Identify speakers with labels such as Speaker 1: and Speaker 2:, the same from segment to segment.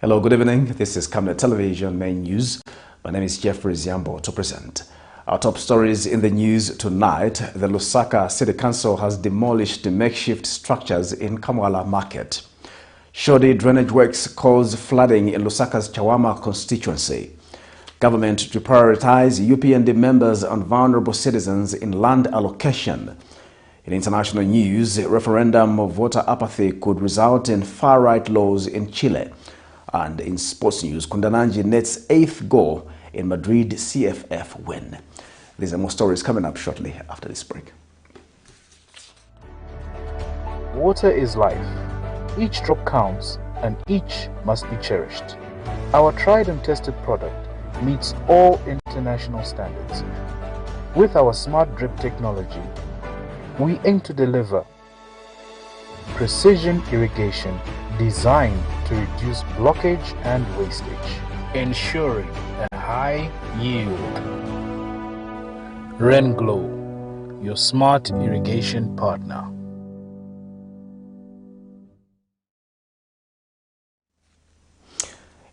Speaker 1: Hello, good evening. This is Camnet Television Main News. My name is Jeffrey Ziambo to present. Our top stories in the news tonight. The Lusaka City Council has demolished the makeshift structures in KAMWALA market. SHODDY drainage works cause flooding in Lusaka's CHAWAMA constituency. Government to prioritize UPND members and vulnerable citizens in land allocation. In international news, referendum of voter apathy could result in far-right laws in Chile. And in sports news, KUNDANANJI nets 8th goal in Madrid CFF win. These are more stories coming up shortly after this break.
Speaker 2: Water is life. Each drop counts and each must be cherished. Our tried and tested product meets all international standards. With our smart drip technology, we aim to deliver precision irrigation designed to reduce blockage and wastage, ensuring a high yield. RENGLOW, your smart irrigation partner.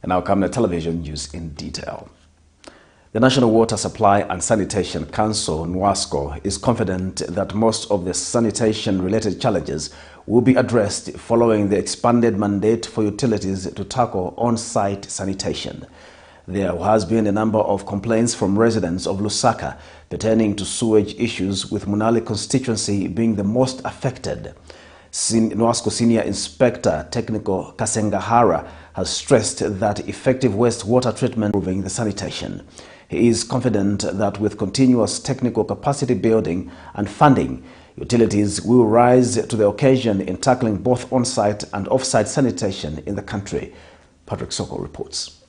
Speaker 1: And now Camnet Television news in detail. The National Water Supply and Sanitation Council, NWASCO, is confident that most of the sanitation-related challenges will be addressed following the expanded mandate for utilities to tackle on-site sanitation. There has been a number of complaints from residents of Lusaka pertaining to sewage issues, with Munali constituency being the most affected. NWASCO Senior Inspector Technical Kasengahara has stressed that effective wastewater treatment improving the sanitation. He is confident that with continuous technical capacity building and funding, utilities will rise to the occasion in tackling both on-site and off-site sanitation in the country. Patrick Soko reports.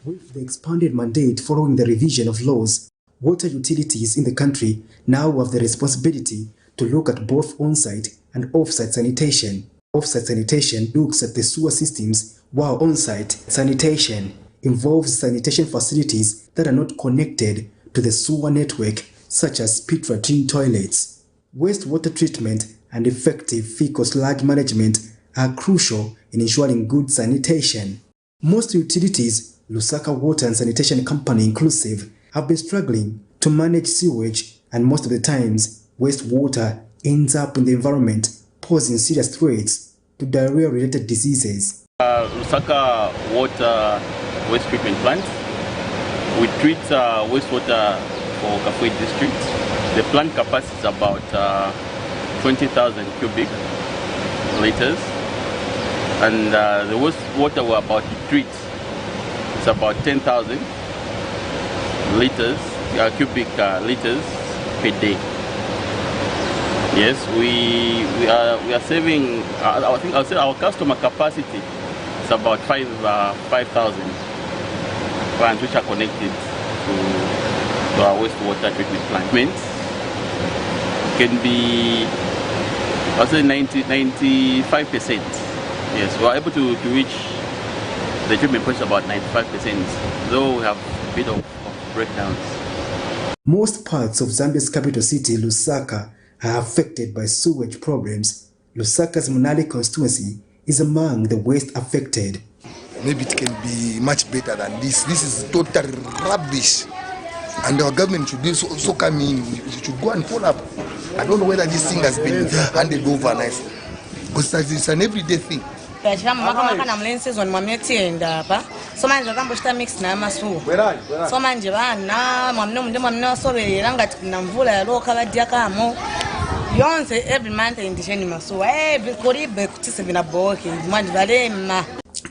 Speaker 3: With the expanded mandate following the revision of laws, water utilities in the country now have the responsibility to look at both on-site and off-site sanitation. Off-site sanitation looks at the sewer systems, while on-site sanitation involves sanitation facilities that are not connected to the sewer network, such as pit latrine toilets. Wastewater treatment and effective fecal sludge management are crucial in ensuring good sanitation. Most utilities, Lusaka Water and Sanitation Company inclusive, have been struggling to manage sewage, and most of the times, wastewater ends up in the environment, posing serious threats to diarrhea-related diseases.
Speaker 4: Lusaka Water Waste Treatment Plant. We treat wastewater for Kafue district. The plant capacity is about 20,000 cubic liters, and the wastewater we're about to treat is about 10,000 liters, cubic liters per day. Yes, we are saving. I think I'll say our customer capacity is about 5,000 plants which are connected to our wastewater treatment plant. Can be, I'll say 95%. Yes, we are able to reach the treatment point about 95%, though we have a bit of breakdowns.
Speaker 3: Most parts of Zambia's capital city, Lusaka, are affected by sewage problems. Lusaka's Munali constituency is among the worst affected.
Speaker 5: Maybe it can be much better than this. This is total rubbish. And our government should also come in. It should go and follow up. I don't know whether this thing has been handed over nicely, because it's an everyday thing.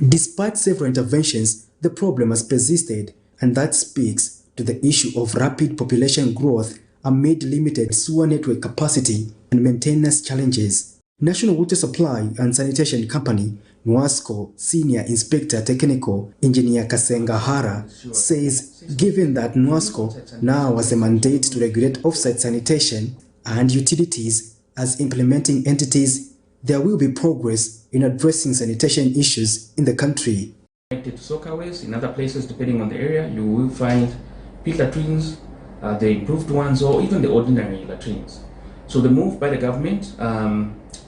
Speaker 3: Despite several interventions, the problem has persisted, and that speaks to the issue of rapid population growth amid limited sewer network capacity and maintenance challenges. National Water Supply and Sanitation Company, NWASCO Senior Inspector Technical Engineer Kasengahara says given that NWASCO now has a mandate to regulate off-site sanitation and utilities as implementing entities, there will be progress in addressing sanitation issues in the country.
Speaker 6: Connected to soakaways, in other places, depending on the area, you will find pit latrines, the improved ones, or even the ordinary latrines. So the move by the government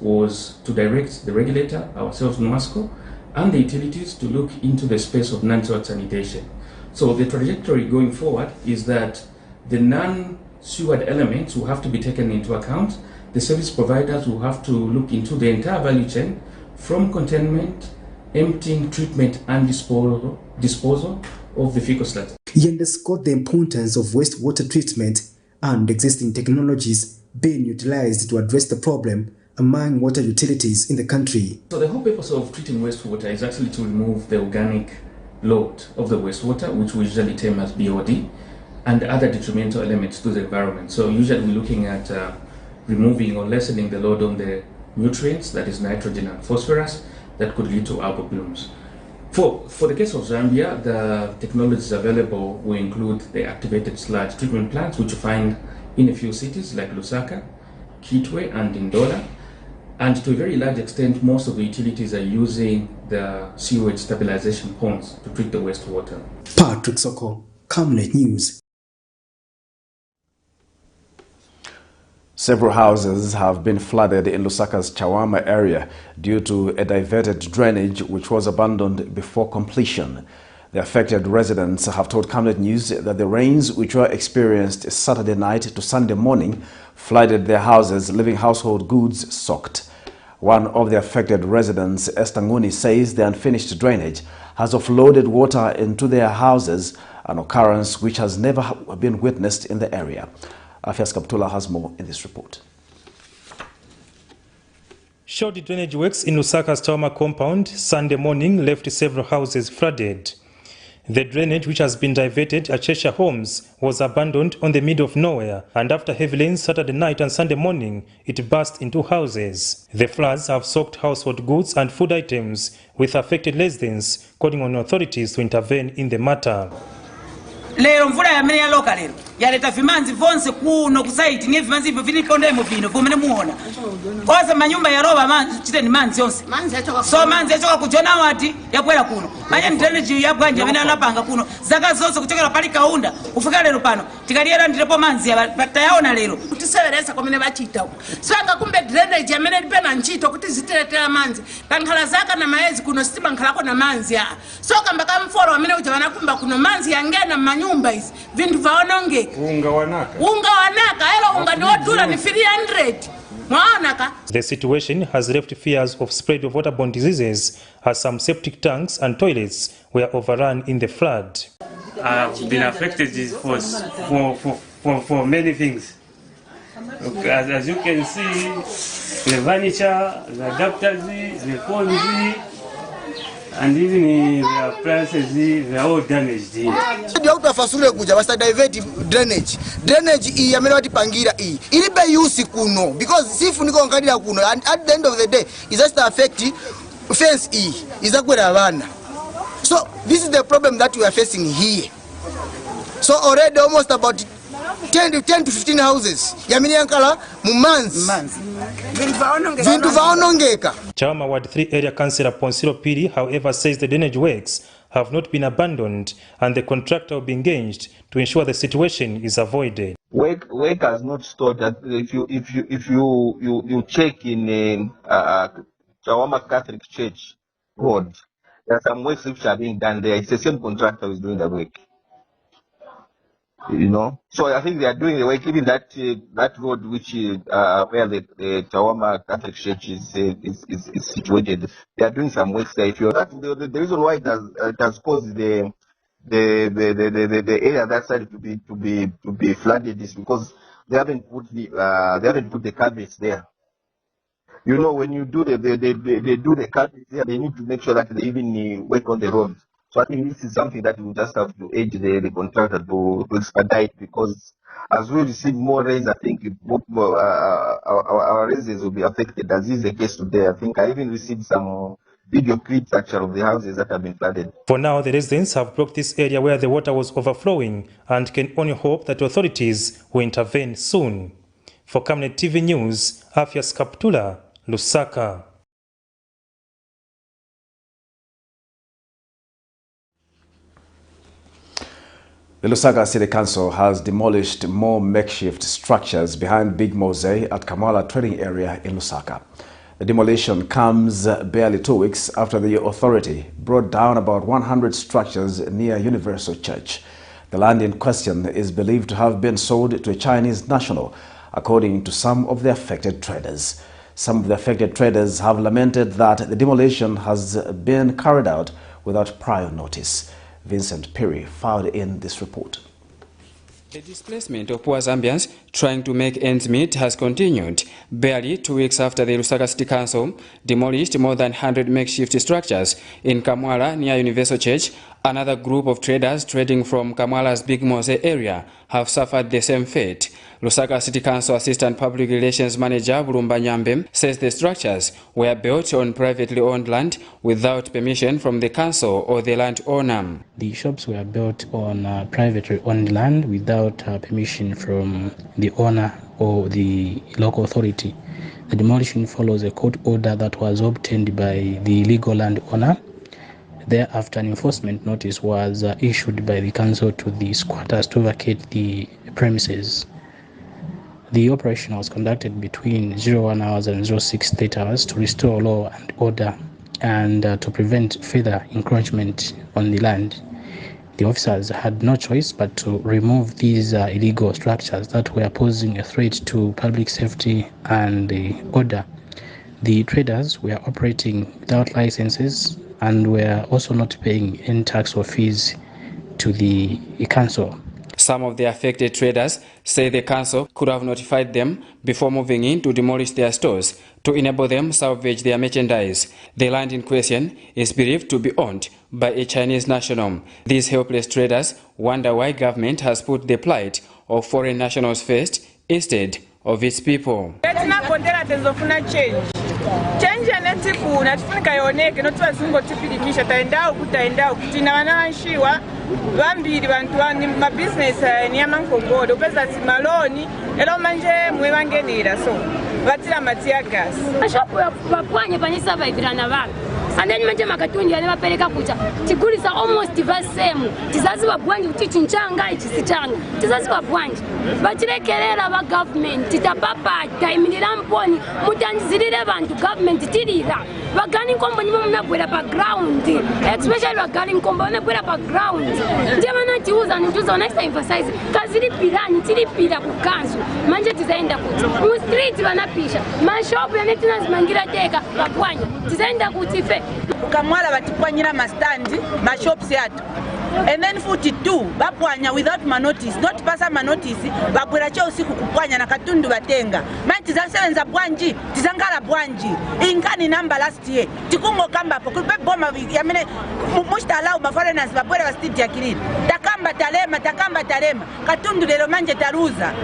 Speaker 6: was to direct the regulator, ourselves NWASCO, and the utilities to look into the space of non-sewer sanitation. So the trajectory going forward is that the non-sewered elements will have to be taken into account. The service providers will have to look into the entire value chain from containment, emptying, treatment, and disposal of the fecal sludge.
Speaker 3: He underscored the importance of wastewater treatment and existing technologies being utilized to address the problem among water utilities in the country.
Speaker 6: So the whole purpose of treating wastewater is actually to remove the organic load of the wastewater, which we usually term as BOD, and other detrimental elements to the environment. So usually we're looking at removing or lessening the load on the nutrients, that is nitrogen and phosphorus, that could lead to algal blooms. For the case of Zambia, the technologies available will include the activated sludge treatment plants, which you find in a few cities like Lusaka, Kitwe, and Ndola. And to a very large extent, most of the utilities are using the sewage stabilization ponds to treat the wastewater.
Speaker 3: Patrick Soko, Camnet News.
Speaker 1: Several houses have been flooded in Lusaka's CHAWAMA area due to a diverted drainage which was abandoned before completion. The affected residents have told Camnet News that the rains which were experienced Saturday night to Sunday morning flooded their houses, leaving household goods soaked. One of the affected residents, Esther Nguni, says the unfinished drainage has offloaded water into their houses, an occurrence which has never been witnessed in the area. Afias Kaptula has more in this report.
Speaker 7: SHODDY drainage works in Lusaka's CHAWAMA compound Sunday morning left several houses flooded. The drainage, which has been diverted at Cheshire Homes, was abandoned on the middle of nowhere, and after heavy rains Saturday night and Sunday morning, it burst into houses. The floods have soaked household goods and food items, with affected residents calling on authorities to intervene in the matter.
Speaker 8: Lero mvula yamene loka lero yaleta vimanzi vonse kuno kusaiti nge vimanzi hivyo vilipondemo vino vumene muona kwanza manyumba ya roba manzi chiteni manzi yonse so manzi yachoka kujona wati yakwera kuno manya drainage yabwanja amene anapanga kuno zaka zonse kuchokera pali kaunda kufika lero pano tikaliera ndirepo manzi tayaona lero
Speaker 9: kutisevereza komene bachita sanga kumbe drainage amene lipena nchito kuti zitiletera manzi kankhala zaka na maezi kuno sitima nkhalako na manzi ya so kamba kamfolo amene uja wanakumba kuno manzi yangena nyumba hizi vindu vaonongeka unga wanaka elo unga ndiwodula ni 300 mwaonaka.
Speaker 7: The situation has left fears of spread of waterborne diseases as some septic tanks and toilets were overrun in the flood.
Speaker 10: I've been affected for many things. As you can see, the furniture, the adapters, the phones, and even the appliances, they are all damaged here.
Speaker 5: Dr. Fasule kuja basta divert drainage hii amene watipangira hii ilibe use kuno because sifu niko ngadira kuno and at the end of the day is just affect fence hii izakwera abana. So this is the problem that we are facing here. So already almost about 10 to 15 houses yamini yankala mu months vindu vaonongeka.
Speaker 7: CHAWAMA Ward 3 area councillor Ponsiro Piri, however, says the drainage works have not been abandoned and the contractor will be engaged to ensure the situation is avoided.
Speaker 11: Work has not stopped. If you check in CHAWAMA Catholic Church Road, there are some works which are being done there. It's the same contractor who is doing the work. You know, so I think they are doing the work. Even that road, which where the CHAWAMA Catholic Church is situated, they are doing some work there. If you're the reason why it has caused the area that side to be flooded is because they haven't put the carpets there. You know, when you do they do the carpets there, they need to make sure that they even work on the road. So I think this is something that we just have to urge the contractor to expedite, because as we receive more rains, I think our residents will be affected, as is the case today. I think I even received some video clips actually of the houses that have been flooded.
Speaker 7: For now, the residents have blocked this area where the water was overflowing and can only hope that authorities will intervene soon. For Camnet TV News, Afias Kaptula, Lusaka.
Speaker 1: The Lusaka City Council has demolished more makeshift structures behind Big Mose at KAMWALA trading area in Lusaka. The demolition comes barely 2 weeks after the authority brought down about 100 structures near Universal Church. The land in question is believed to have been sold to a Chinese national, according to some of the affected traders. Some of the affected traders have lamented that the demolition has been carried out without prior notice. Vincent Perry filed in this report.
Speaker 12: The displacement of poor Zambians trying to make ends meet has continued. Barely 2 weeks after the Lusaka City Council demolished more than 100 makeshift structures in KAMWALA near Universal Church, another group of traders trading from KAMWALA's Big Mose area have suffered the same fate. Lusaka City Council Assistant Public Relations Manager Bulumba Nyambe says the structures were built on privately owned land without permission from the council or the landowner.
Speaker 13: The shops were built on privately owned land without permission from the owner or the local authority. The demolition follows a court order that was obtained by the legal landowner. Thereafter, an enforcement notice was issued by the council to the squatters to vacate the premises. The operation was conducted between 01 hours and 06:30 hours to restore law and order and to prevent further encroachment on the land. The officers had no choice but to remove these illegal structures that were posing a threat to public safety and order. The traders were operating without licenses and were also not paying any tax or fees to the council.
Speaker 12: Some of the affected traders say the council could have notified them before moving in to demolish their stores to enable them salvage their merchandise. The land in question is believed to be owned by a Chinese national. These helpless traders wonder why government has put the plight of foreign nationals first instead of its people.
Speaker 8: Change anetiku tufunika yoneke notwa singo tipilikisha taendao kutaendao kutina wananshiwa bambiri bantu bani ma business ni amankogodo pesa simaloni elo manje mwebangenira so batira matia gas
Speaker 14: shop yapapwanye panisa baibirana bana and then manje makatundi ale bapeleka kucha tikulisa almost the same tizazi babwanje kutichinchanga ichisichanga tizazi babwanje bachirekerera ba government titapapa taimira mponi mutanzirire bantu government tirira bagani kombo nimo mnabwera pa ground especially bagani kombo mnabwera pa ground ndiye mana tiuza nituza next emphasize kaziri pirani tiripira kukanzu manje tizaenda kuti mu street banapisha mashop yanetina zimangira teka babwanje tizaenda kuti fe
Speaker 8: ukamwala batipwanyira mastandi mashops yatu and then 42 bapwanya without manotice not pasa manotice babwera cha usiku kupwanya na katundu batenga manti za sevenza bwanji tizangala bwanji inkani number last year tikungo kamba hapo kupe boma yamene mushtalau maforeigners babwera wa state ya kilini takamba talema katundu lelo manje taruza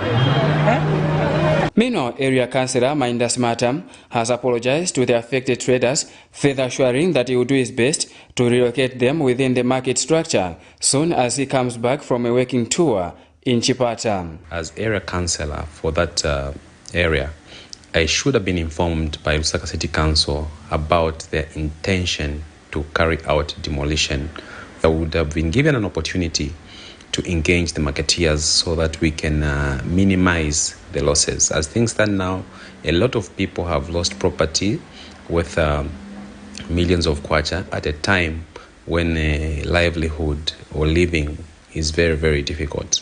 Speaker 12: Meanwhile, area councillor Maindas Matam has apologized to the affected traders, further assuring that he will do his best to relocate them within the market structure soon as he comes back from a working tour in Chipata.
Speaker 15: As area councillor for that area, I should have been informed by Lusaka City Council about their intention to carry out demolition. I would have been given an opportunity to engage the marketeers so that we can minimize the losses. As things stand now, a lot of people have lost property with millions of kwacha at a time when livelihood or living is very, very difficult.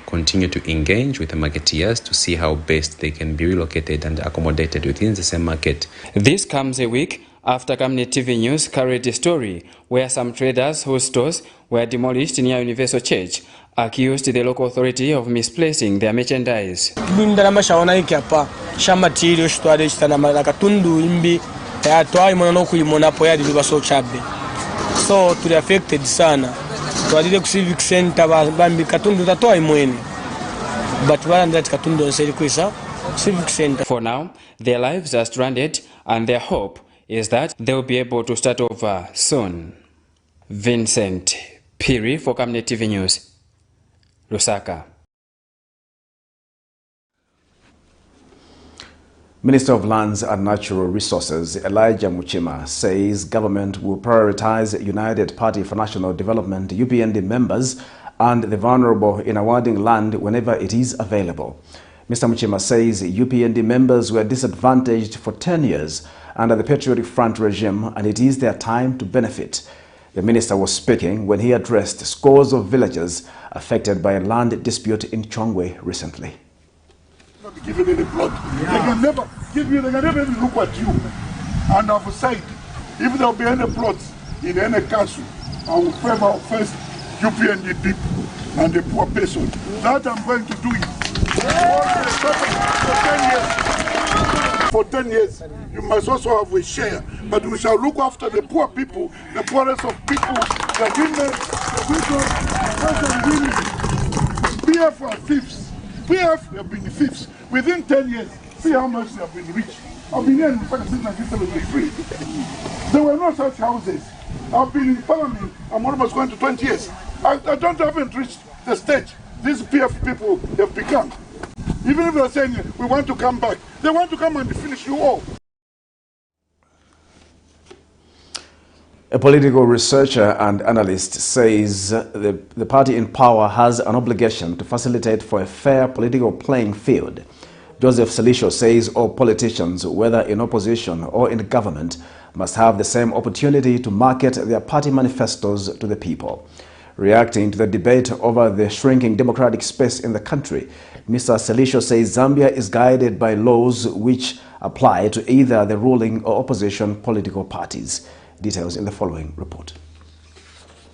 Speaker 15: Continue to engage with the marketeers to see how best they can be relocated and accommodated within the same market.
Speaker 12: This comes a week after Camnet TV News carried a story where some traders whose stores were demolished near Universal Church accused the local authority of misplacing their merchandise.
Speaker 16: So to the affected sana to civic center bambi katundu tatoa imweni but one that katundu nseli kwisa civic center.
Speaker 12: For now, their lives are stranded and their hope is that they'll be able to start over soon. Vincent Piri for Camnet TV News, Lusaka.
Speaker 1: Minister of Lands and Natural Resources Elijah Muchima says government will prioritize United Party for National Development UPND members and the vulnerable in awarding land whenever it is available. Mr. Muchima says UPND members were disadvantaged for 10 years under the Patriotic Front regime, and it is their time to benefit. The minister was speaking when he addressed scores of villagers affected by a land dispute in Chongwe recently.
Speaker 17: Not given any plot. Yeah. They can never give you, they can never even look at you and have a side. If there will be any plots in any council, I will favor first UPND people and the poor person. That I'm going to do it. For 10 years, you must also have a share. But we shall look after the poor people, the poorest of people, the women, the women. PF are thieves. PF have been thieves. Within 10 years, see how much they have been rich. I've been here in fact since 1973. There were no such houses. I've been in parliament, I'm almost going to 20 years. I haven't reached the stage these PF people have become. Even if they're saying we want to come back, they want to come and finish you all.
Speaker 1: A political researcher and analyst says the party in power has an obligation to facilitate for a fair political playing field. Joseph Selisho says all politicians, whether in opposition or in government, must have the same opportunity to market their party manifestos to the people. Reacting to the debate over the shrinking democratic space in the country, Mr. Selisho says Zambia is guided by laws which apply to either the ruling or opposition political parties. Details in the following report.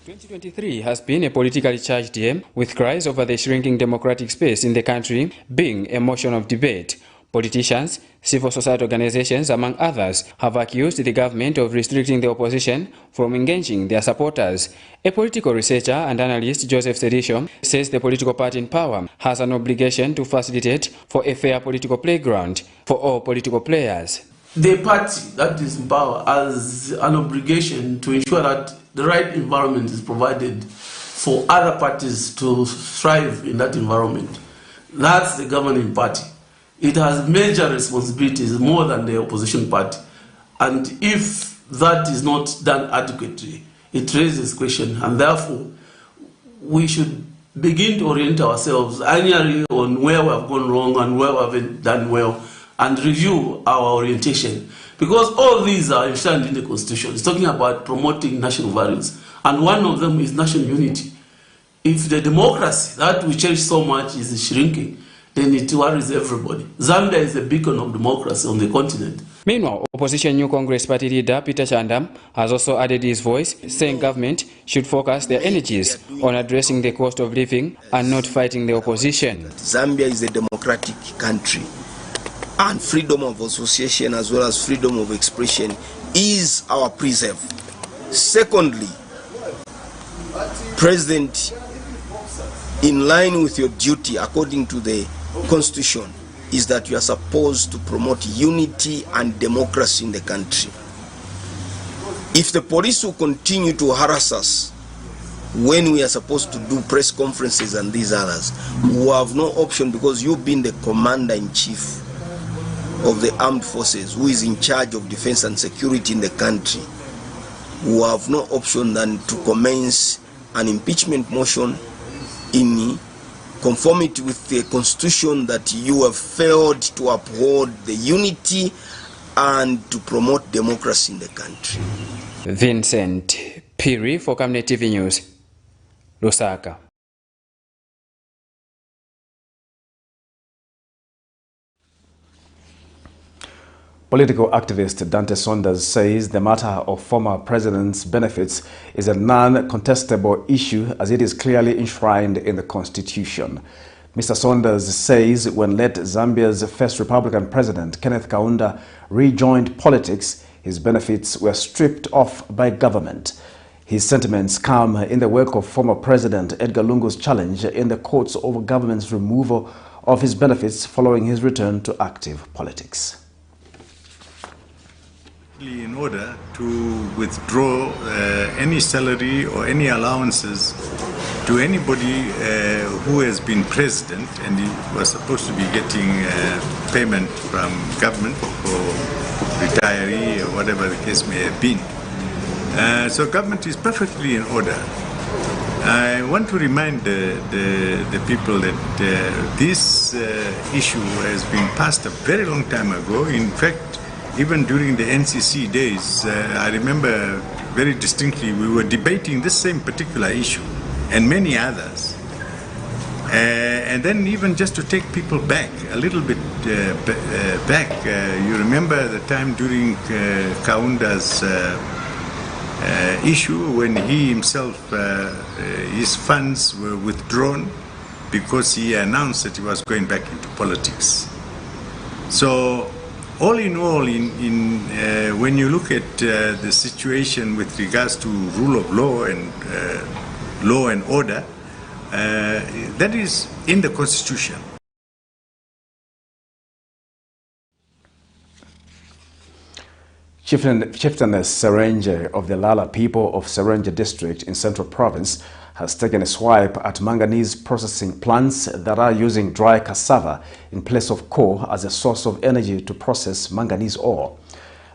Speaker 12: 2023 has been a politically charged year, with cries over the shrinking democratic space in the country being a motion of debate. Politicians, civil society organizations, among others, have accused the government of restricting the opposition from engaging their supporters. A political researcher and analyst, Joseph Selisho, says the political party in power has an obligation to facilitate for a fair political playground for all political players.
Speaker 18: The party that is in power has an obligation to ensure that the right environment is provided for other parties to thrive in that environment. That's the governing party. It has major responsibilities more than the opposition party. And if that is not done adequately, it raises questions. And therefore, we should begin to orient ourselves annually on where we have gone wrong and where we haven't done well, and review our orientation. Because all these are enshrined in the Constitution. It's talking about promoting national values. And one of them is national unity. If the democracy that we cherish so much is shrinking, then it worries everybody. Zambia is a beacon of democracy on the continent.
Speaker 12: Meanwhile, opposition New Congress Party leader Peter Chandam has also added his voice, saying government should focus their energies on addressing the cost of living and not fighting the opposition.
Speaker 19: Zambia is a democratic country, and freedom of association as well as freedom of expression is our preserve. Secondly, President, in line with your duty according to the Constitution, is that you are supposed to promote unity and democracy in the country. If the police will continue to harass us when we are supposed to do press conferences and these others, we have no option, because you've been the commander-in-chief of the armed forces who is in charge of defense and security in the country. We have no option than to commence an impeachment motion in conformity with the Constitution that you have failed to uphold the unity and to promote democracy in the country.
Speaker 12: Vincent Piri for Camnet TV News, Lusaka.
Speaker 1: Political activist Dante Saunders says the matter of former president's benefits is a non-contestable issue, as it is clearly enshrined in the Constitution. Mr. Saunders says when late Zambia's first Republican president, Kenneth Kaunda, rejoined politics, his benefits were stripped off by government. His sentiments come in the wake of former President Edgar Lungu's challenge in the courts over government's removal of his benefits following his return to active politics.
Speaker 20: In order to withdraw any salary or any allowances to anybody who has been president and he was supposed to be getting payment from government for retiree or whatever the case may have been. So government is perfectly in order I want to remind the people that this issue has been passed a very long time ago. In fact, even during the NCC days, I remember very distinctly we were debating this same particular issue and many others. And then even just to take people back, a little bit back, you remember the time during Kaunda's issue when he himself, his funds were withdrawn because he announced that he was going back into politics. So all in all, when you look at the situation with regards to rule of law and order, that is in the Constitution.
Speaker 1: Chieftainess Serenge of the Lala people of Serenge district in Central Province has taken a swipe at manganese processing plants that are using dry cassava in place of coal as a source of energy to process manganese ore.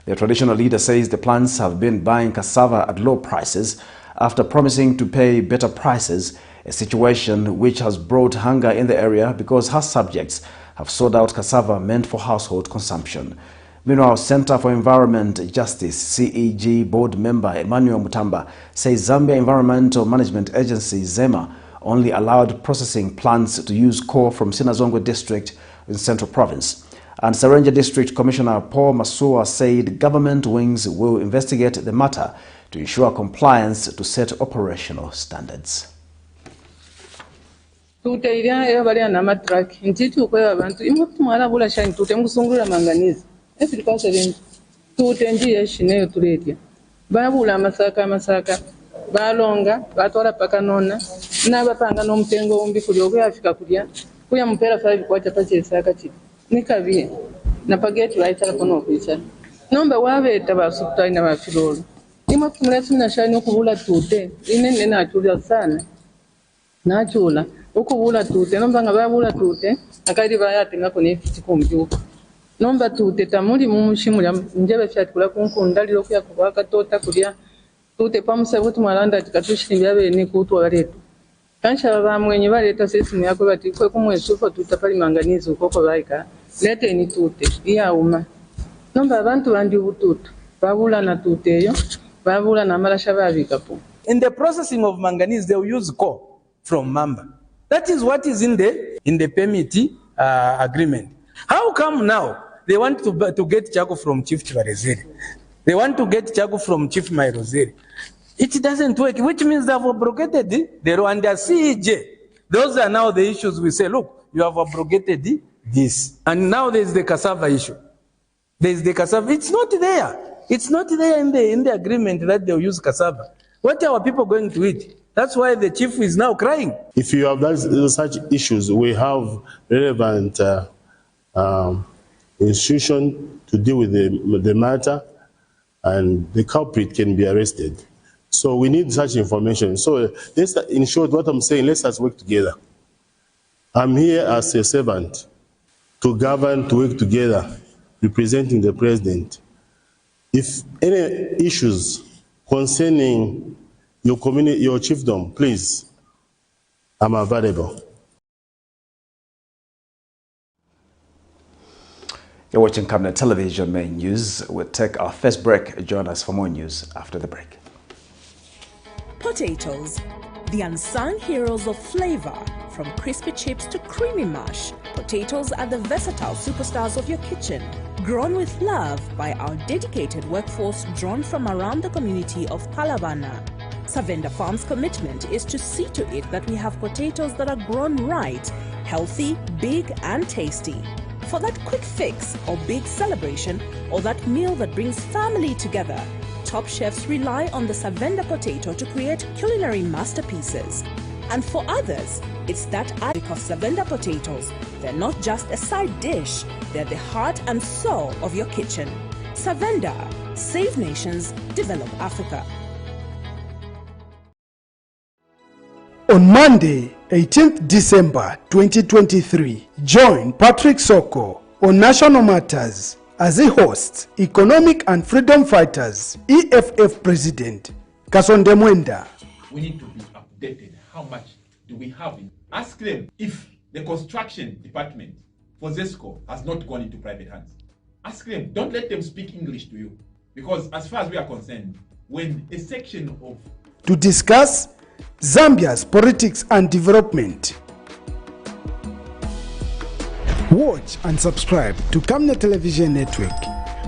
Speaker 1: The traditional leader says the plants have been buying cassava at low prices after promising to pay better prices, a situation which has brought hunger in the area because her subjects have sold out cassava meant for household consumption. Meanwhile, Center for Environment Justice CEG board member Emmanuel Mutamba says Zambia Environmental Management Agency ZEMA only allowed processing plants to use coal from Sinazongwe district in Central Province. And Serenge District Commissioner Paul Masua said government wings will investigate the matter to ensure compliance to set operational standards.
Speaker 21: Babula masaka balonga batwala paka nona n'abapanga n'omutengo ombi kuli okuyafika kulya kuya mpera 5 kwacha pache saka chi nikabiye na pageti laitala kono okwicha nomba wabeta basupta ina bafilolo imwe kumulesi na shani okubula tute inene na achula sana na achula okubula tute nomba ngababula tute akali bayatenga kone fitikombyuka nomba tute tamuli mumushimula njebe fyatukula kunkundaliro kuya kubaka tota kulya tute pamusabuti mwalanda tikatushimya bene kutwa baletu kansha bamwenye baleta sesimu yako bati kwe kumwesufa tutapali manganizo koko baika lete ni tute iyauma nomba abantu bandi ubututu babula na tuteyo babula na malasha babikapo.
Speaker 22: In the processing of manganese they will use coal from Mamba. That is what is in the permit agreement. How come now they want to get Chago from Chief Chivarezeri? They want to get Chago from Chief Mairozeri. It doesn't work, which means they have abrogated the law under CEJ. Those are now the issues we say, look, you have abrogated this. And now there's the cassava issue. There's the cassava. It's not there. It's not there in the agreement that they'll use cassava. What are our people going to eat? That's why the chief is now crying.
Speaker 23: If you have such issues, we have relevant institution to deal with the matter, and the culprit can be arrested. So we need such information. So let's, in short, what I'm saying, let's work together. I'm here as a servant to govern, to work together, representing the president. If any issues concerning your community, your chiefdom, please, I'm available.
Speaker 1: You're watching Camnet Television Main News. We'll take our first break. Join us for more news after the break.
Speaker 24: Potatoes, the unsung heroes of flavor. From crispy chips to creamy mash, potatoes are the versatile superstars of your kitchen. Grown with love by our dedicated workforce drawn from around the community of Palabana. Savenda Farm's commitment is to see to it that we have potatoes that are grown right, healthy, big and tasty. For that quick fix or big celebration or that meal that brings family together, top chefs rely on the Savenda potato to create culinary masterpieces. And for others, it's that because Savenda potatoes, they're not just a side dish, they're the heart and soul of your kitchen. Savenda, save nations, develop Africa.
Speaker 25: On Monday, 18th December 2023, join Patrick Soko on National Matters as he hosts Economic and Freedom Fighters EFF President Kasonde Mwenda.
Speaker 26: We need to be updated
Speaker 2: how much do we have in. Ask them if the construction department for ZESCO has not gone into private hands. Ask them, don't let them speak English to you. Because as far as we are concerned, when a section of...
Speaker 25: To discuss Zambia's politics and development. Watch and subscribe to Camnet Television Network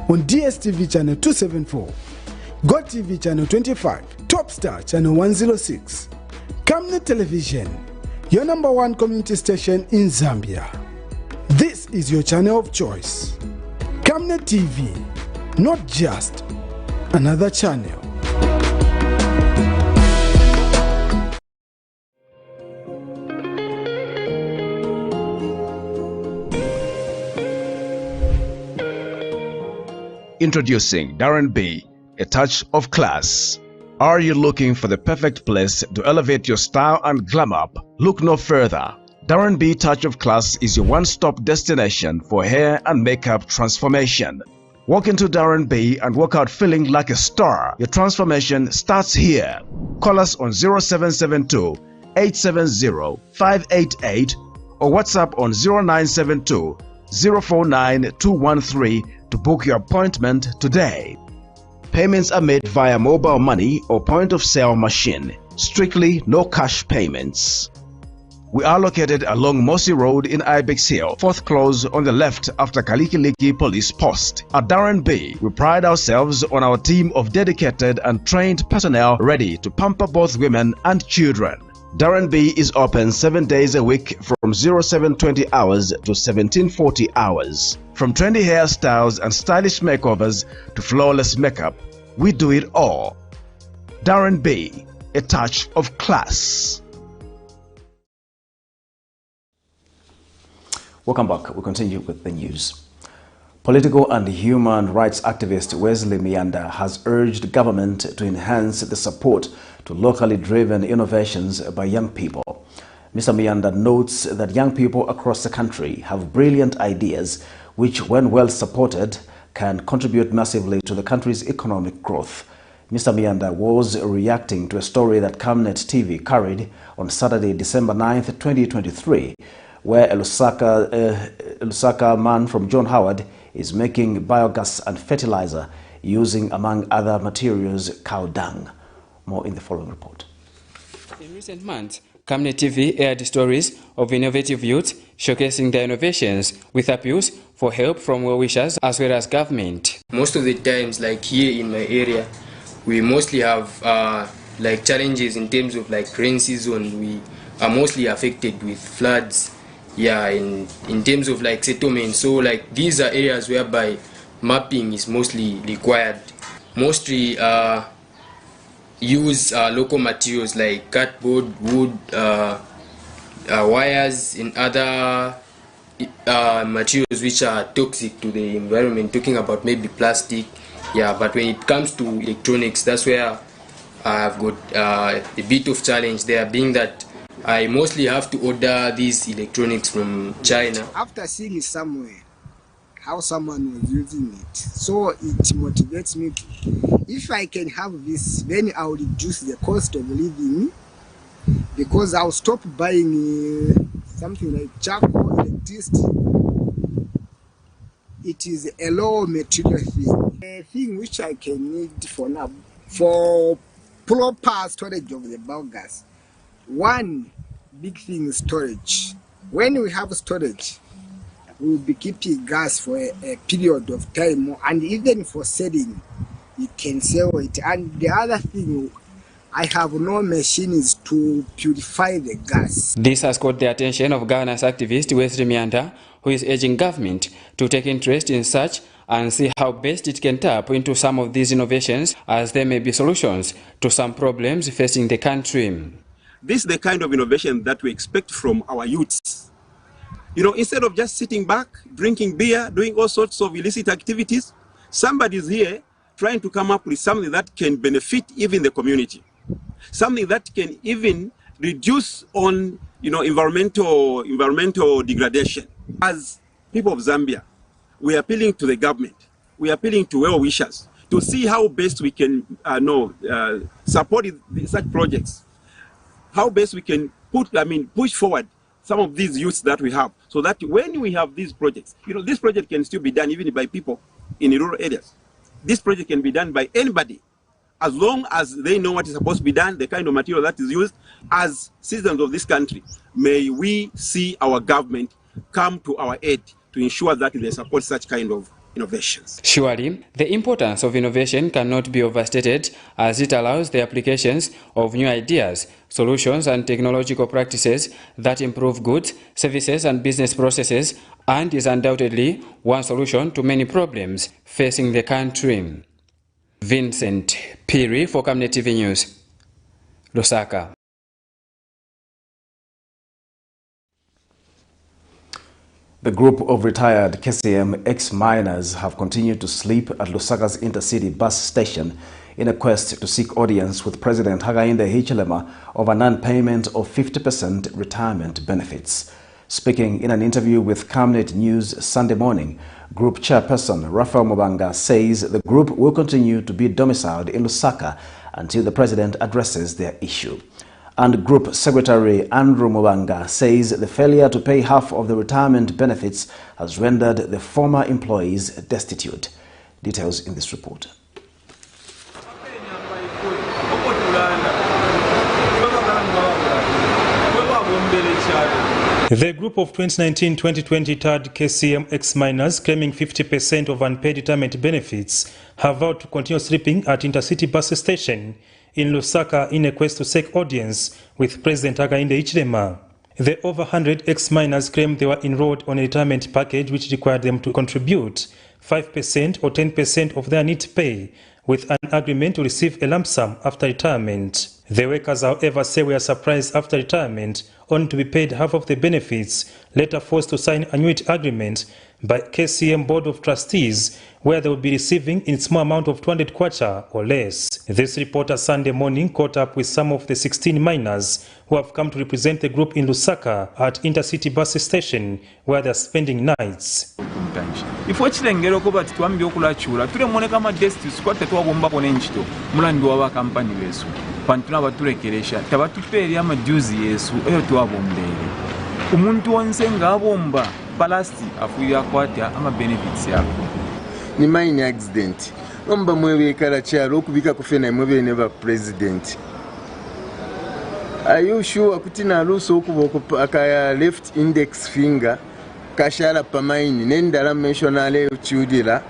Speaker 25: on DSTV channel 274, GoTV channel 25, Topstar channel 106. Camnet Television, your #1 community station in Zambia. This is your channel of choice. Camnet TV, not just another channel.
Speaker 3: Introducing Darren B, a touch of class. Are you looking for the perfect place to elevate your style and glam up? Look no further. Darren B Touch of Class is your one-stop destination for hair and makeup transformation. Walk into Darren B and walk out feeling like a star. Your transformation starts here. Call us on 0772 870 588 or WhatsApp on 0972 049 213 to book your appointment today. Payments are made via mobile money or point-of-sale machine. Strictly no cash payments. We are located along Mossy Road in Ibex Hill, 4th close on the left after Kalikiliki Police Post. At Darren B, we pride ourselves on our team of dedicated and trained personnel ready to pamper both women and children. Darren B is open 7 days a week from 0720 hours to 1740 hours. From trendy hairstyles and stylish makeovers to flawless makeup, we do it all. Darren B, a touch of class.
Speaker 1: Welcome back. We continue with the news. Political and human rights activist Wesley Mianda has urged government to enhance the support to locally driven innovations by young people. Mr. Mianda notes that young people across the country have brilliant ideas which, when well supported, can contribute massively to the country's economic growth. Mr. Mianda was reacting to a story that Camnet TV carried on Saturday, December 9th, 2023, where a Lusaka man from John Howard is making biogas and fertilizer using, among other materials, cow dung. More in the following report.
Speaker 12: In recent months, Camnet TV aired stories of innovative youth showcasing their innovations with appeals for help from well-wishers as well as government.
Speaker 4: Most of the times, like here in my area, we mostly have like challenges in terms of like rain season. We are mostly affected with floods. Yeah, in terms of like settlement. So like these are areas whereby mapping is mostly required. Mostly use local materials like cardboard, wood, wires, and other materials which are toxic to the environment, talking about maybe plastic. Yeah, but when it comes to electronics, that's where I've got a bit of challenge there, being that I mostly have to order these electronics from China.
Speaker 6: After seeing it somewhere, how someone was using it, so it motivates me. If I can have this, then I'll reduce the cost of living, because I'll stop buying something like charcoal, electricity. It is a low material thing. A thing which I can need for now, for proper storage of the biogas. One big thing is storage. When we have storage, we will be keeping gas for a period of time, and even for selling, you can sell it. And the other thing, I have no machines to purify the gas.
Speaker 12: This has caught the attention of governance activist Wesley Mianda, who is urging government to take interest in such and see how best it can tap into some of these innovations, as there may be solutions to some problems facing the country.
Speaker 9: This is the kind of innovation that we expect from our youths. You know, instead of just sitting back, drinking beer, doing all sorts of illicit activities, somebody's here trying to come up with something that can benefit even the community. Something that can even reduce on, you know, environmental degradation. As people of Zambia, we are appealing to the government, we are appealing to well-wishers to see how best we can support such projects. how best we can push forward some of these youths that we have, so that when we have these projects, this project can still be done even by people in rural areas. This project can be done by anybody, as long as they know what is supposed to be done, the kind of material that is used. As citizens of this country, may we see our government come to our aid to ensure that they support such kind of innovations.
Speaker 12: Surely, the importance of innovation cannot be overstated, as it allows the applications of new ideas, solutions and technological practices that improve goods, services and business processes, and is undoubtedly one solution to many problems facing the country. Vincent Piri for Camnet TV News, Lusaka.
Speaker 1: The group of retired KCM ex-miners have continued to sleep at Lusaka's intercity bus station in a quest to seek audience with President Hakainde Hichilema over non-payment of 50% retirement benefits. Speaking in an interview with Camnet News Sunday morning, Group Chairperson Raphael Mubanga says the group will continue to be domiciled in Lusaka until the President addresses their issue. And Group Secretary Andrew Mubanga says the failure to pay half of the retirement benefits has rendered the former employees destitute. Details in this report.
Speaker 5: The group of 2019-2020 third KCM ex-miners claiming 50% of unpaid retirement benefits have vowed to continue sleeping at intercity bus station in Lusaka in a quest to seek audience with President Hakainde Hichilema. The over 100 ex-miners claim they were enrolled on a retirement package which required them to contribute 5% or 10% of their net pay, with an agreement to receive a lump sum after retirement. The workers, however, say were surprised after retirement only to be paid half of the benefits, later forced to sign annuity agreement by KCM Board of Trustees, where they will be receiving in small amount of 200 kwacha or less. This reporter Sunday morning caught up with some of the 16 miners who have come to represent the group in Lusaka at intercity bus station, where they are spending nights.
Speaker 7: Ifo chilengero kuba titwambye okulachula tule moneka ma destis kwa tetwagomba kone nchito mulandi wa kampani besu pantuna batulekeresha tabatuperi ama juzi yesu eyo twabombere umuntu wonse ngabomba palasti afuya kwatya ama benefits yako
Speaker 10: ni mine accident nomba mwebe kala cyaro kubika kufena mwebe neba president. Are you sure kuti na luso kuboko akaya left index finger kashara pamaini nendala mentionale uchudira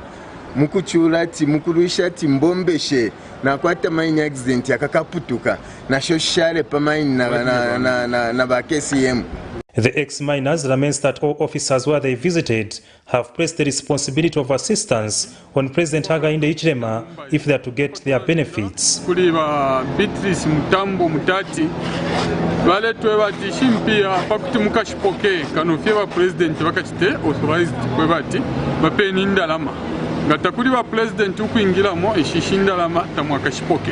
Speaker 10: mukuchula ti mukuruisha ti mbombeshe na kwata mine accident yakakaputuka na shoshare pamaini na ba KCM.
Speaker 5: The ex-miners laments that all officers where they visited have placed the responsibility of assistance on President Hakainde Hichilema if they are to get their benefits.
Speaker 11: Kuliba Beatrice Mutambo Mutati baletwe bati shimpia pakuti mukashipoke kanofye ba president bakachite authorized kwe bati bapeni ndalama ngatakuli ba president ukwingiramo ishishindalama tamwakashipoke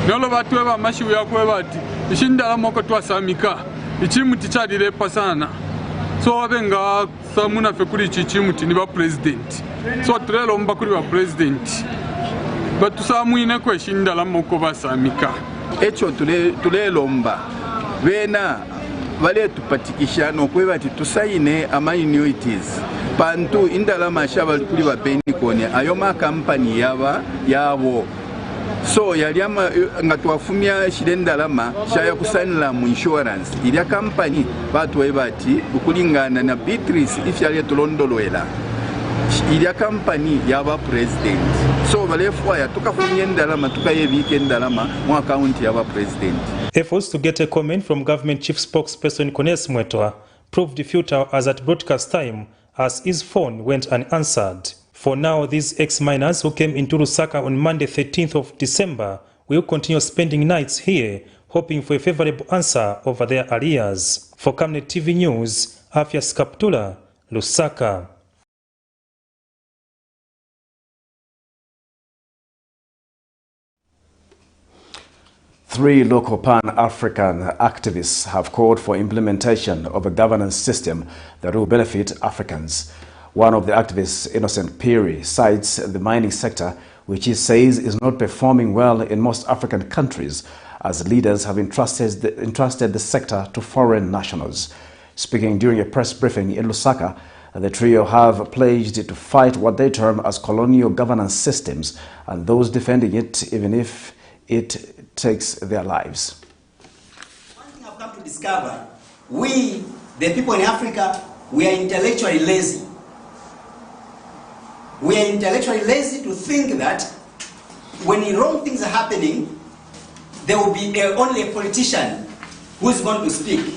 Speaker 11: nalo batwe ba mashiwe yakwe bati ishindalama ko twasamika ichimuti chadilepa sana so abenga samuna fe kuri chichimuti ni ba president so turelomba kuri ba president batusamwine kweshindalama ko basamika
Speaker 10: echo tulelomba bena vale tupatikisha nokwe bati tusaine ama annuities pantu indalama shaba kuri ba benikone ayo ma company yabo so yaliama ngatwafumya shirendalama shaya kusanila mu insurance ilya company batwe bati ukulingana na Beatrice ifyale tulondolwela ilya company yaba president so balefwa ya tukafumya ndalama tukayebike ndalama mu account yaba president.
Speaker 5: Efforts to get a comment from government chief spokesperson Kones Mwetwa proved futile as at broadcast time, as his phone went unanswered. For now, these ex-miners who came into Lusaka on Monday 13th of December will continue spending nights here, hoping for a favorable answer over their arrears. For Camnet TV News, Afias Kaptula, Lusaka.
Speaker 1: Three local Pan-African activists have called for implementation of a governance system that will benefit Africans. One of the activists, Innocent Piri, cites the mining sector, which he says is not performing well in most African countries, as leaders have entrusted the sector to foreign nationals. Speaking during a press briefing in Lusaka, the trio have pledged to fight what they term as colonial governance systems and those defending it, even if it takes their lives.
Speaker 8: One thing I've come to discover, we, the people in Africa, we are intellectually lazy. We are intellectually lazy to think that when wrong things are happening, there will be only a politician who is going to speak.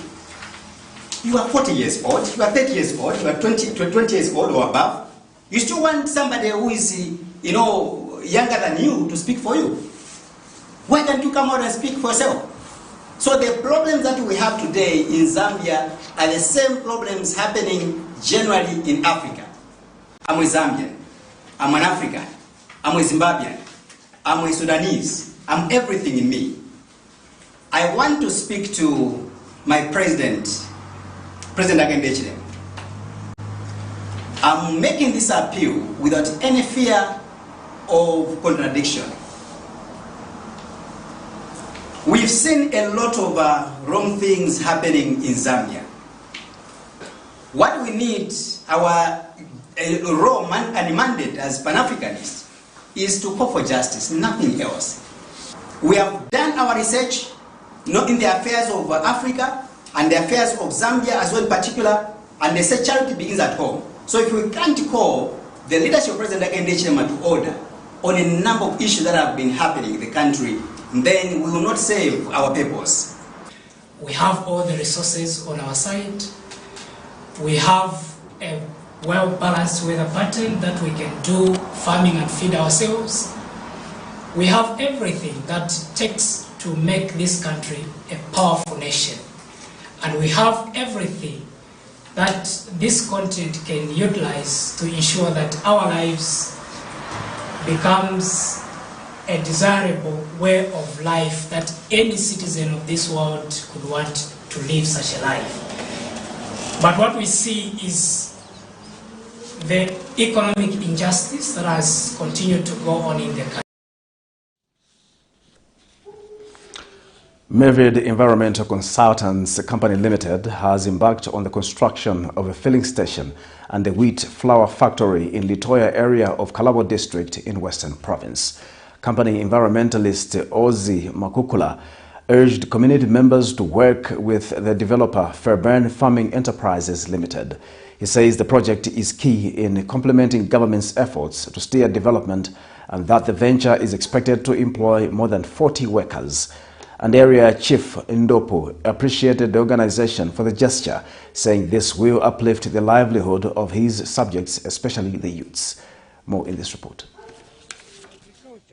Speaker 8: You are 40 years old, you are 30 years old, you are 20 years old or above. You still want somebody who is, younger than you to speak for you. Why can't you come out and speak for yourself? So the problems that we have today in Zambia are the same problems happening generally in Africa. I'm a Zambian, I'm an African, I'm a Zimbabwean, I'm a Sudanese, I'm everything in me. I want to speak to my President Agendechi. I'm making this appeal without any fear of contradiction. We've seen a lot of wrong things happening in Zambia. What we need, our role and mandate as Pan-Africanists, is to call for justice, nothing else. We have done our research, not in the affairs of Africa, and the affairs of Zambia as well in particular, and they say charity begins at home. So if we can't call the leadership of President Agendechi to order on a number of issues that have been happening in the country, then we will not save our peoples.
Speaker 13: We have all the resources on our side. We have a well-balanced weather pattern that we can do farming and feed ourselves. We have everything that takes to make this country a powerful nation. And we have everything that this continent can utilize to ensure that our lives becomes a desirable way of life that any citizen of this world could want to live such a life. But what we see is the economic injustice that has continued to go on in the country.
Speaker 1: MADRID Environmental Consultants Company Limited has embarked on the construction of a filling station and a wheat flour factory in Litoya area of Kalabo district in Western Province. Company environmentalist Ozzy Makukula urged community members to work with the developer Fairbairn Farming Enterprises Limited. He says the project is key in complementing government's efforts to steer development and that the venture is expected to employ more than 40 workers. And Area Chief Ndopo appreciated the organization for the gesture, saying this will uplift the livelihood of his subjects, especially the youths. More in this report.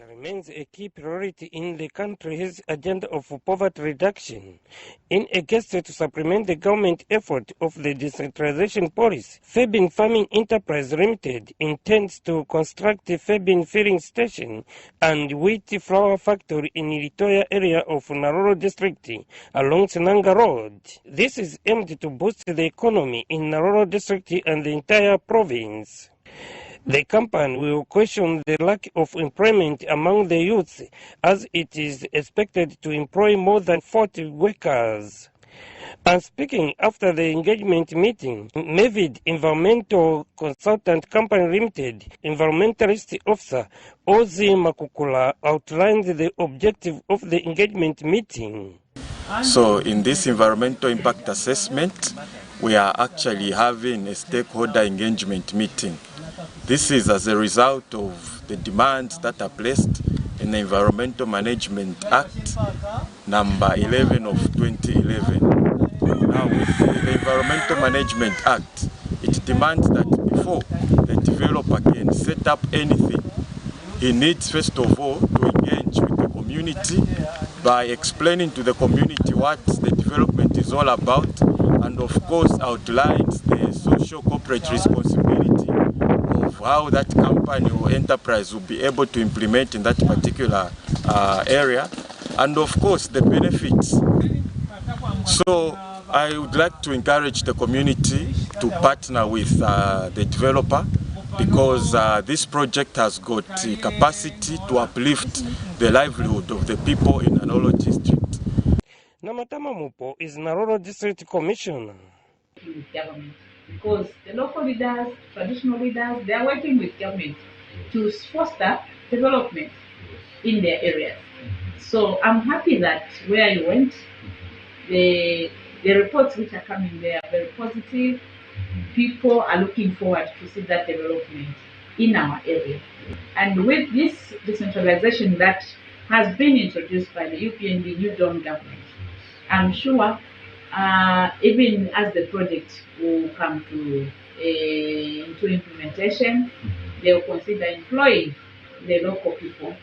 Speaker 14: Remains a key priority in the country's agenda of poverty reduction. In a gesture to supplement the government effort of the decentralization policy, Fairbairn Farming Enterprise Limited intends to construct a Fairbairn filling station and wheat flour factory in Litoya area of Naroro district along Senanga Road. This is aimed to boost the economy in Naroro district and the entire province. The company will question the lack of employment among the youths, as it is expected to employ more than 40 workers. And speaking after the engagement meeting, MADRID Environmental Consultant Company Limited Environmentalist Officer Ozzy Makukula outlined the objective of the engagement meeting.
Speaker 15: So in this environmental impact assessment, we are actually having a stakeholder engagement meeting. This is as a result of the demands that are placed in the Environmental Management Act number 11 of 2011. Now with the Environmental Management Act, it demands that before the developer can set up anything, he needs first of all to engage with the community by explaining to the community what the development is all about, and of course outlines the social corporate responsibility of how that company or enterprise will be able to implement in that particular area, and of course the benefits. So I would like to encourage the community to partner with the developer, because this project has got the capacity to uplift the livelihood of the people in Naroro district.
Speaker 14: Namatama Mupo is Naroro District Commissioner.
Speaker 16: With government, because the local leaders, traditional leaders, they are working with government to foster development in their areas. So I'm happy that where you went, the reports which are coming there are very positive. People are looking forward to see that development in our area. And with this decentralization that has been introduced by the UPND New Dawn government, I'm sure even as the project will come to into implementation, they will consider employing the local people.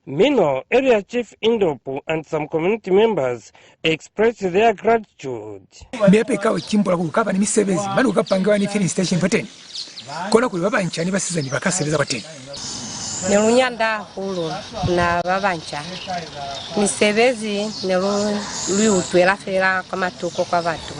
Speaker 14: Meanwhile, Area Chief Indopu and some community members expressed their gratitude.
Speaker 17: Nelunyanda hulu na babancha misebezi nelu fera kama tuko kwa watu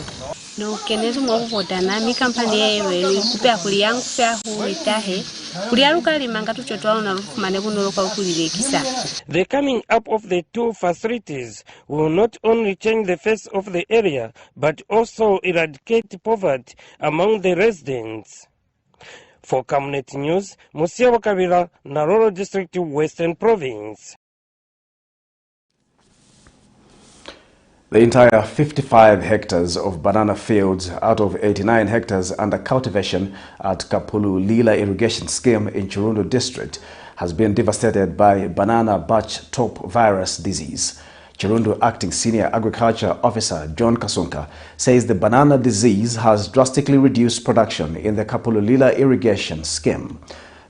Speaker 18: no kenezo mwakuvoda na mi kampani yewe kupea kuli yangu pea huitahe kuliaruka limanga tuchotwao na rufumane kunoloka ukulilekisa.
Speaker 14: The coming up of the two facilities will not only change the face of the area but also eradicate poverty among the residents. For Camnet News, Musiawa Kabira, Naroro District, Western Province.
Speaker 1: The entire 55 hectares of banana fields out of 89 hectares under cultivation at Kapulu Lila Irrigation Scheme in Chirundu District has been devastated by banana batch top virus disease. Chirundu Acting Senior Agriculture Officer John Kasunka says the banana disease has drastically reduced production in the Kapulu Lila Irrigation Scheme.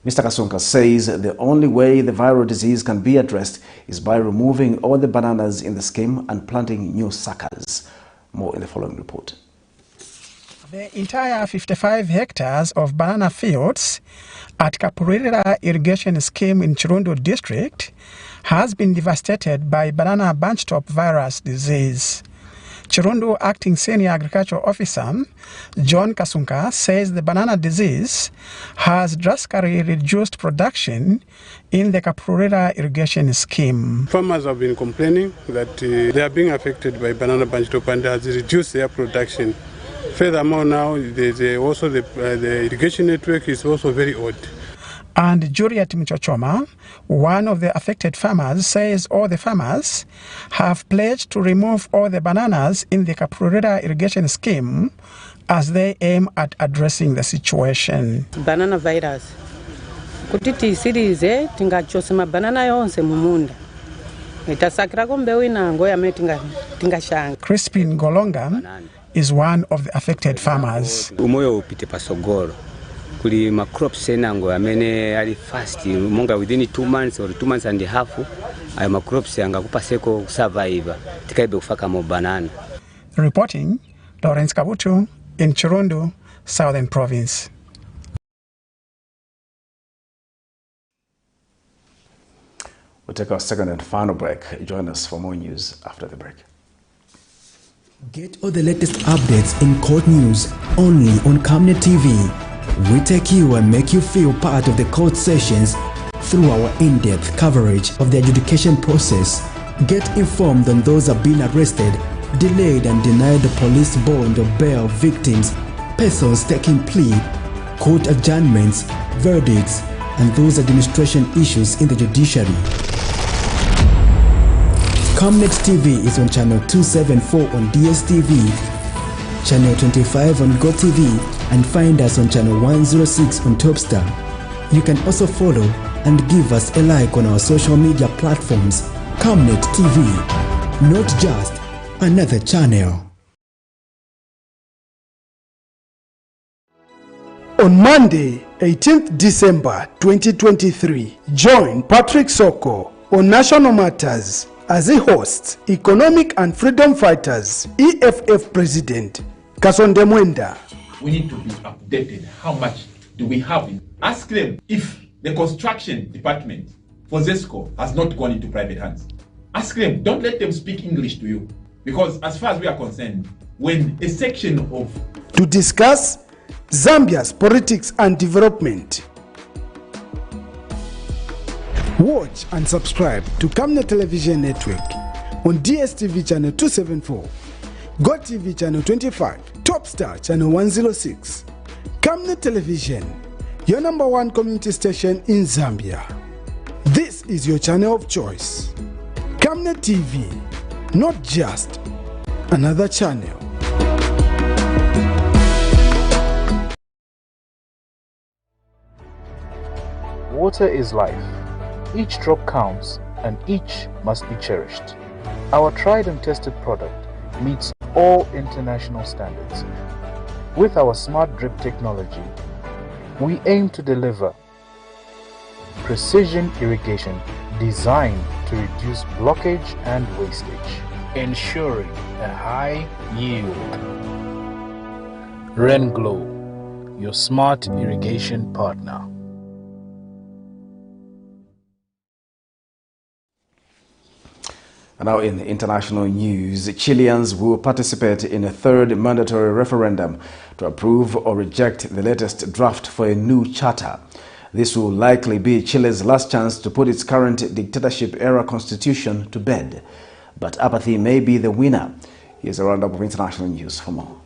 Speaker 1: Mr. Kasunka says the only way the viral disease can be addressed is by removing all the bananas in the scheme and planting new suckers. More in the following report.
Speaker 19: The entire 55 hectares of banana fields at Kapurira Irrigation Scheme in Chirundu District has been devastated by banana bunch-top virus disease. Chirundu Acting Senior Agricultural Officer John Kasunka says the banana disease has drastically reduced production in the Kapurira Irrigation Scheme.
Speaker 20: Farmers have been complaining that they are being affected by banana bunch-top and has reduced their production. Furthermore, now also the irrigation network is also very odd.
Speaker 19: And Juliet Mchochoma, one of the affected farmers, says all the farmers have pledged to remove all the bananas in the Kapurira Irrigation Scheme as they aim at addressing the situation.
Speaker 21: Banana virus. Kutiti sirize tingachosema banana yonse mumunda. Itasakira kombe wina ngoya metinga shanga.
Speaker 19: Crispin Golonga is one of the affected farmers.
Speaker 26: Umoyo upite pasogoro. Kuli ma crops senango amene ali fast munga within 2 months or 2 months and a half ayo ma crops yanga kupaseko survive tikaibe kufaka mo banana.
Speaker 19: Reporting Lawrence Kabutu in Chirundu, Southern Province.
Speaker 1: We'll take our second and final break. Join us for more news after the break.
Speaker 27: Get all the latest updates in court news only on Camnet TV. We take you and make you feel part of the court sessions through our in-depth coverage of the adjudication process. Get informed on those who have been arrested, delayed and denied the police bond or bail victims, persons taking plea, court adjournments, verdicts, and those administration issues in the judiciary. Camnet TV is on channel 274 on DSTV, channel 25 on GoTV, and find us on channel 106 on Topstar. You can also follow and give us a like on our social media platforms. Camnet TV, not just another channel.
Speaker 25: On Monday, 18th December 2023, join Patrick Soko on National Matters as he hosts Economic and Freedom Fighters EFF President Kasonde Mwenda.
Speaker 2: We need to be updated. How much do we have? Ask them if the construction department for ZESCO has not gone into private hands. Ask them, don't let them speak English to you. Because as far as we are concerned, when a section of...
Speaker 25: To discuss Zambia's politics and development. Watch and subscribe to Camnet Television Network on DSTV channel 274, GoTV channel 25, Topstar channel 106, Camnet Television, your #1 community station in Zambia. This is your channel of choice. Camnet TV, not just another channel.
Speaker 3: Water is life. Each drop counts and each must be cherished. Our tried and tested product meets all international standards. With our smart drip technology, we aim to deliver precision irrigation designed to reduce blockage and wastage, ensuring a high yield. RenGlow, your smart irrigation partner.
Speaker 1: And now in international news, Chileans will participate in a third mandatory referendum to approve or reject the latest draft for a new charter. This will likely be Chile's last chance to put its current dictatorship-era constitution to bed. But apathy may be the winner. Here's a roundup of international news for more.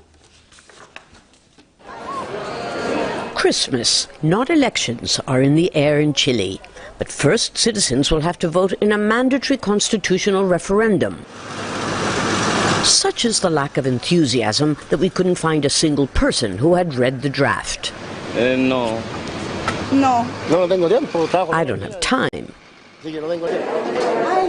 Speaker 4: Christmas, not elections, are in the air in Chile. But first, citizens will have to vote in a mandatory constitutional referendum. Such is the lack of enthusiasm that we couldn't find a single person who had read the draft.
Speaker 6: No.
Speaker 4: I don't have time.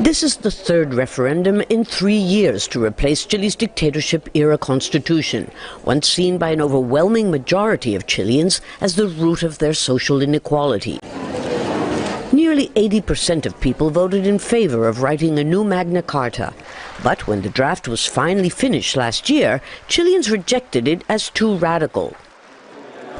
Speaker 4: This is the third referendum in 3 years to replace Chile's dictatorship-era constitution, once seen by an overwhelming majority of Chileans as the root of their social inequality. Nearly 80% of people voted in favor of writing a new Magna Carta. But when the draft was finally finished last year, Chileans rejected it as too radical.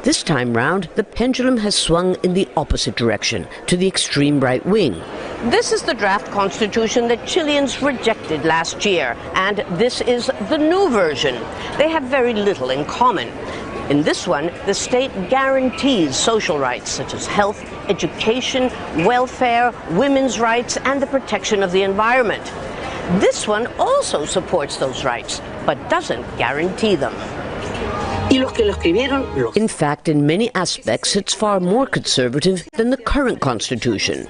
Speaker 4: This time round, the pendulum has swung in the opposite direction, to the extreme right wing. This is the draft constitution that Chileans rejected last year, and this is the new version. They have very little in common. In this one, the state guarantees social rights such as health, education, welfare, women's rights, and the protection of the environment. This one also supports those rights, but doesn't guarantee them. In fact, in many aspects, it's far more conservative than the current constitution.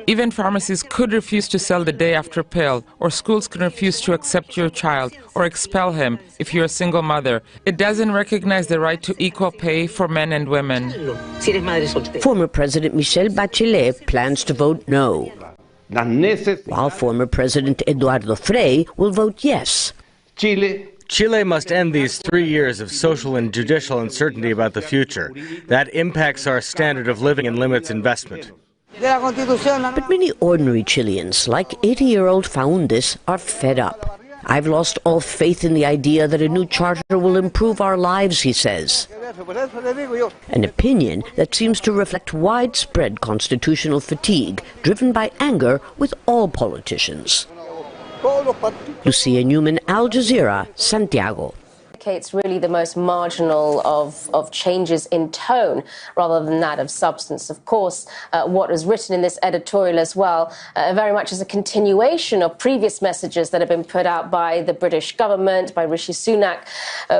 Speaker 9: Even pharmacies could refuse to sell the day after pill, or schools can refuse to accept your child or expel him if you're a single mother. It doesn't recognize the right to equal pay for men and women.
Speaker 4: Former President Michelle Bachelet plans to vote no, while former President Eduardo Frei will vote yes.
Speaker 22: Chile must end these 3 years of social and judicial uncertainty about the future. That impacts our standard of living and limits investment.
Speaker 4: But many ordinary Chileans, like 80-year-old Faundes, are fed up. I've lost all faith in the idea that a new charter will improve our lives, he says. An opinion that seems to reflect widespread constitutional fatigue, driven by anger with all politicians. Lucia Newman, Al Jazeera, Santiago.
Speaker 23: It's really the most marginal of changes in tone rather than that of substance. Of course, what is written in this editorial as well very much is a continuation of previous messages that have been put out by the British government, by Rishi Sunak,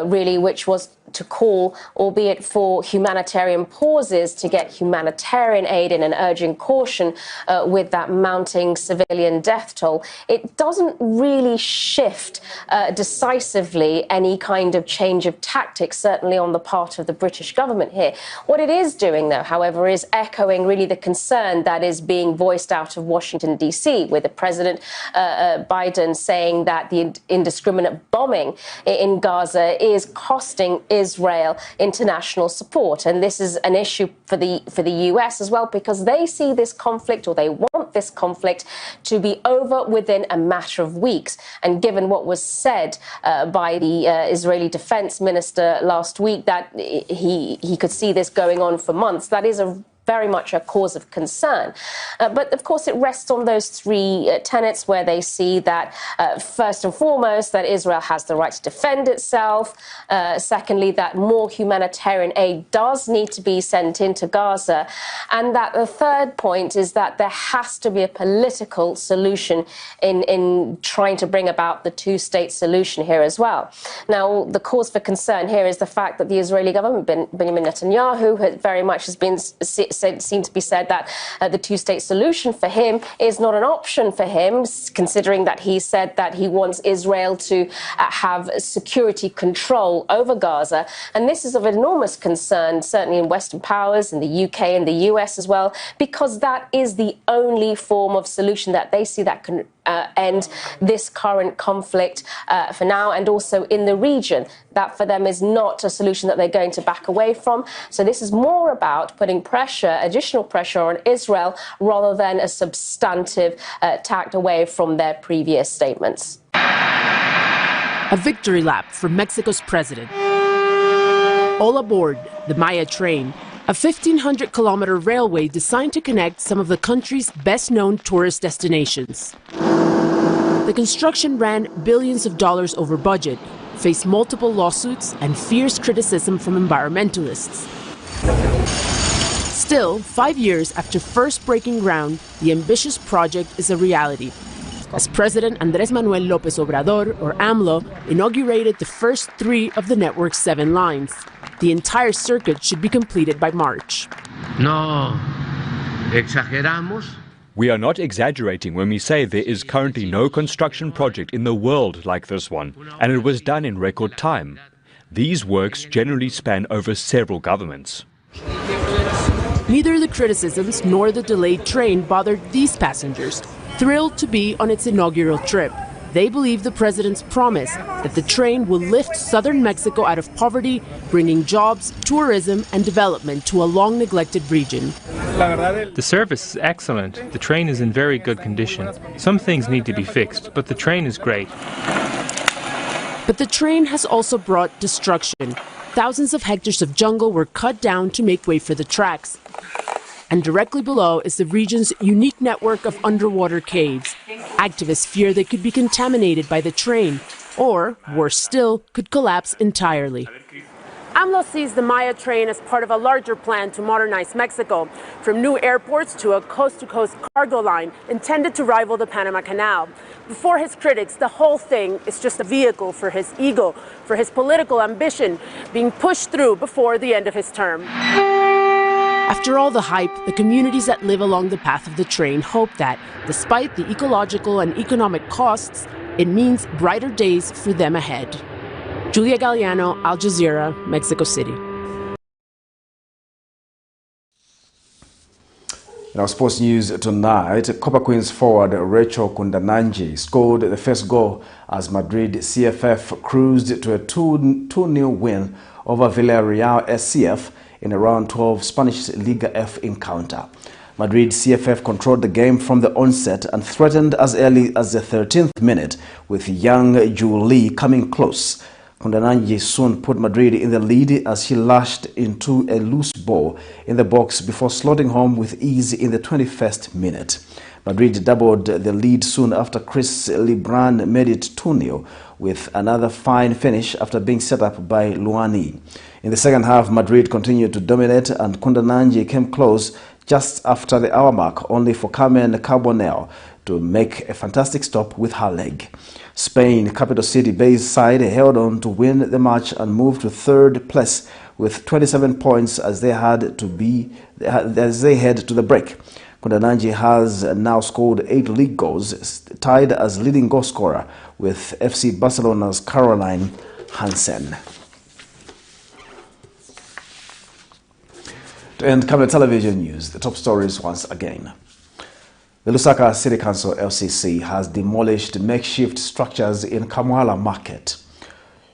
Speaker 23: really, which was to call, albeit for humanitarian pauses, to get humanitarian aid in and urging caution with that mounting civilian death toll. It doesn't really shift decisively any kind of change of tactics, certainly on the part of the British government here. What it is doing, though, however, is echoing really the concern that is being voiced out of Washington, D.C., with the President Biden saying that the indiscriminate bombing in Gaza is costing Israel international support. And this is an issue for the US as well, because they see this conflict, or they want this conflict, to be over within a matter of weeks. And given what was said by the Israeli defense minister last week, that he could see this going on for months, that is a very much a cause of concern. But of course, it rests on those three tenets where they see that, first and foremost, that Israel has the right to defend itself. Secondly, that more humanitarian aid does need to be sent into Gaza. And that the third point is that there has to be a political solution in trying to bring about the two-state solution here as well. Now, the cause for concern here is the fact that the Israeli government, Benjamin Netanyahu, very much has been seen to be said that the two-state solution for him is not an option for him, considering that he said that he wants Israel to have security control over Gaza. And this is of enormous concern, certainly in Western powers, in the UK and the US as well, because that is the only form of solution that they see that can end this current conflict for now, and also in the region. That for them is not a solution that they're going to back away from. So this is more about putting pressure, additional pressure on Israel, rather than a substantive tact away from their previous statements.
Speaker 5: A victory lap for Mexico's president. All aboard the Maya train, a 1,500-kilometer railway designed to connect some of the country's best-known tourist destinations. The construction ran billions of dollars over budget, faced multiple lawsuits and fierce criticism from environmentalists. Still, 5 years after first breaking ground, the ambitious project is a reality, as President Andrés Manuel López Obrador, or AMLO, inaugurated the first 3 of the network's 7 lines. The entire circuit should be completed by March.
Speaker 6: No exageramos.
Speaker 7: We are not exaggerating when we say there is currently no construction project in the world like this one, and it was done in record time. These works generally span over several governments.
Speaker 5: Neither the criticisms nor the delayed train bothered these passengers, thrilled to be on its inaugural trip. They believe the president's promise that the train will lift southern Mexico out of poverty, bringing jobs, tourism, and development to a long-neglected region.
Speaker 10: The service is excellent. The train is in very good condition. Some things need to be fixed, but the train is great.
Speaker 5: But the train has also brought destruction. Thousands of hectares of jungle were cut down to make way for the tracks. And directly below is the region's unique network of underwater caves. Activists fear they could be contaminated by the train, or, worse still, could collapse entirely. AMLO sees the Maya train as part of a larger plan to modernize Mexico, from new airports to a coast-to-coast cargo line intended to rival the Panama Canal. Before his critics, the whole thing is just a vehicle for his ego, for his political ambition, being pushed through before the end of his term. After all the hype, the communities that live along the path of the train hope that, despite the ecological and economic costs, it means brighter days for them ahead. Julia Galliano, Al Jazeera, Mexico City.
Speaker 1: In our sports news tonight, Copper Queens forward Rachel Kundananji scored the first goal as Madrid CFF cruised to a 2-0 win over Villarreal SCF in a round 12 Spanish Liga F encounter. Madrid CFF controlled the game from the onset and threatened as early as the 13th minute, with young Julie coming close. Kundananji soon put Madrid in the lead as he lashed into a loose ball in the box before slotting home with ease in the 21st minute. Madrid doubled the lead soon after Chris Lebrun made it 2-0 with another fine finish after being set up by Luani. In the second half, Madrid continued to dominate and Kundananji came close just after the hour mark, only for Carmen Carbonell to make a fantastic stop with her leg. Spain capital city-based side held on to win the match and moved to third place with 27 points as they head to the break. Kundananji has now scored 8 league goals, tied as leading goal scorer with FC Barcelona's Caroline Hansen. To end Camnet Television News, the top stories once again. The Lusaka City Council LCC has demolished makeshift structures in KAMWALA market.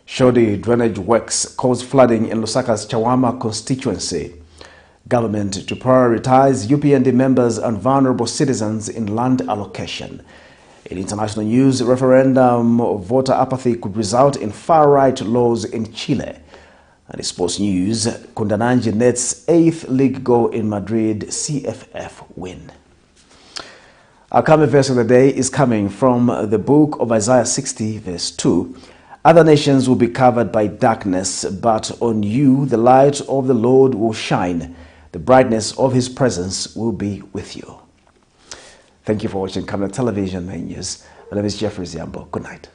Speaker 1: Shoddy drainage works caused flooding in Lusaka's CHAWAMA constituency. Government to prioritize UPND members and vulnerable citizens in land allocation. In international news, referendum voter apathy could result in far-right laws in Chile. And in sports news, KUNDANANJI nets 8th league goal in Madrid CFF win. Our common verse of the day is coming from the book of Isaiah 60 verse 2. Other nations will be covered by darkness, but on you the light of the Lord will shine. The brightness of his presence will be with you. Thank you for watching Camnet Television Main News. My name is Jeffrey Ziambo. Good night.